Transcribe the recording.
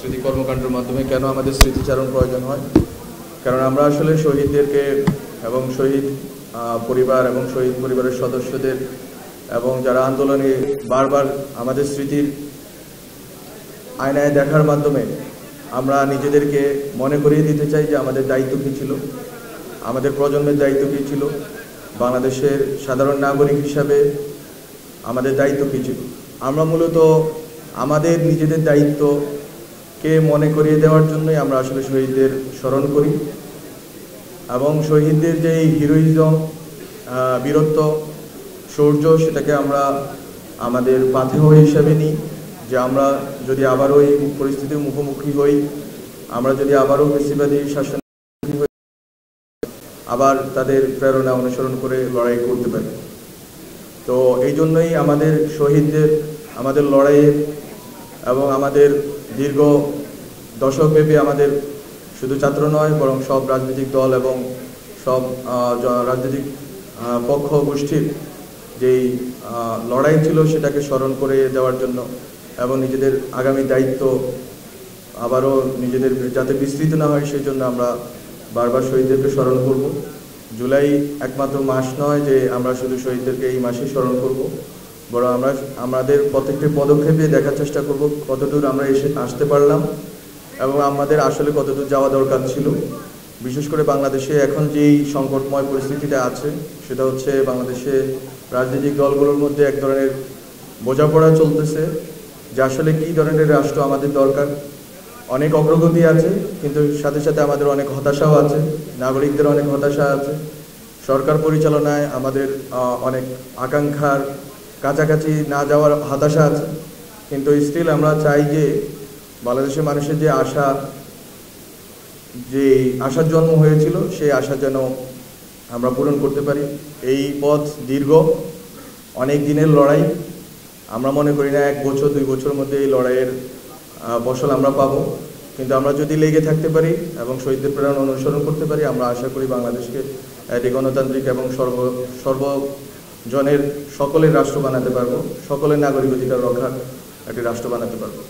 স্মৃতি কর্মকাণ্ডের মাধ্যমে কেন আমাদের স্মৃতিচারণ প্রয়োজন হয়। কারণ আমরা আসলে শহীদদেরকে এবং শহীদ পরিবার এবং শহীদ পরিবারের সদস্যদের এবং যারা আন্দোলনে বারবার আমাদের স্মৃতির আয়নায় দেখার মাধ্যমে আমরা নিজেদেরকে মনে করিয়ে দিতে চাই যে আমাদের দায়িত্ব কী ছিল, আমাদের প্রজন্মের দায়িত্ব কী ছিল, বাংলাদেশের সাধারণ নাগরিক হিসাবে আমাদের দায়িত্ব কী ছিল। আমরা মূলত আমাদের নিজেদের দায়িত্বকে মনে করিয়ে দেওয়ার জন্যই আমরা আসলে শহীদদের স্মরণ করি এবং শহীদদের যে হিরোইজম, বীরত্ব, শৌর্য, সেটাকে আমরা আমাদের পাথেয় হিসাবে নিই যে আমরা যদি আবারও এই পরিস্থিতির মুখোমুখি হই, আমরা যদি আবারও ফ্যাসিবাদী শাসন আবার তাদের প্রেরণা অনুসরণ করে লড়াই করতে পারি। তো এই জন্যই আমাদের শহীদদের, আমাদের লড়াইয়ের এবং আমাদের দীর্ঘ দশকব্যাপী আমাদের শুধু ছাত্র নয় বরং সব রাজনৈতিক দল এবং সব রাজনৈতিক পক্ষ গোষ্ঠীর যেই লড়াই ছিল সেটাকে স্মরণ করে দেওয়ার জন্য এবং নিজেদের আগামী দায়িত্ব আবারও নিজেদের যাতে বিস্তৃত না হয় সেই জন্য আমরা বারবার শহীদদেরকে স্মরণ করব। জুলাই একমাত্র মাস নয় যে আমরা শুধু শহীদদেরকে এই মাসে স্মরণ করব, বরং আমরা আমাদের প্রত্যেকটি পদক্ষেপে দেখার চেষ্টা করব কতদূর আমরা আসতে পারলাম এবং আমাদের আসলে কতদূর যাওয়া দরকার ছিল। বিশেষ করে বাংলাদেশে এখন যেই সংকটময় পরিস্থিতিটা আছে সেটা হচ্ছে বাংলাদেশে রাজনৈতিক দলগুলোর মধ্যে এক ধরনের বোঝাপড়া চলতেছে যে আসলে কী ধরনের রাষ্ট্র আমাদের দরকার। অনেক অগ্রগতি আছে কিন্তু সাথে সাথে আমাদের অনেক হতাশাও আছে, নাগরিকদের অনেক হতাশা আছে, সরকার পরিচালনায় আমাদের অনেক আকাঙ্ক্ষার কাছাকাছি না যাওয়ার হতাশা আছে। কিন্তু স্টিল আমরা চাই যে বাংলাদেশের মানুষের যে আশার জন্ম হয়েছিল সেই আশা যেন আমরা পূরণ করতে পারি। এই পথ দীর্ঘ, অনেক দিনের লড়াই। আমরা মনে করি না 1 বছর 2 বছরের মধ্যে এই লড়াইয়ের ফসল আমরা পাবো, কিন্তু আমরা যদি লেগে থাকতে পারি এবং শহীদদের প্রেরণা অনুসরণ করতে পারি, আমরা আশা করি বাংলাদেশকে একটি গণতান্ত্রিক এবং সর্বজনের সকলের রাষ্ট্র বানাতে পারবো, সকলের নাগরিক অধিকার রক্ষার একটি রাষ্ট্র বানাতে পারবো।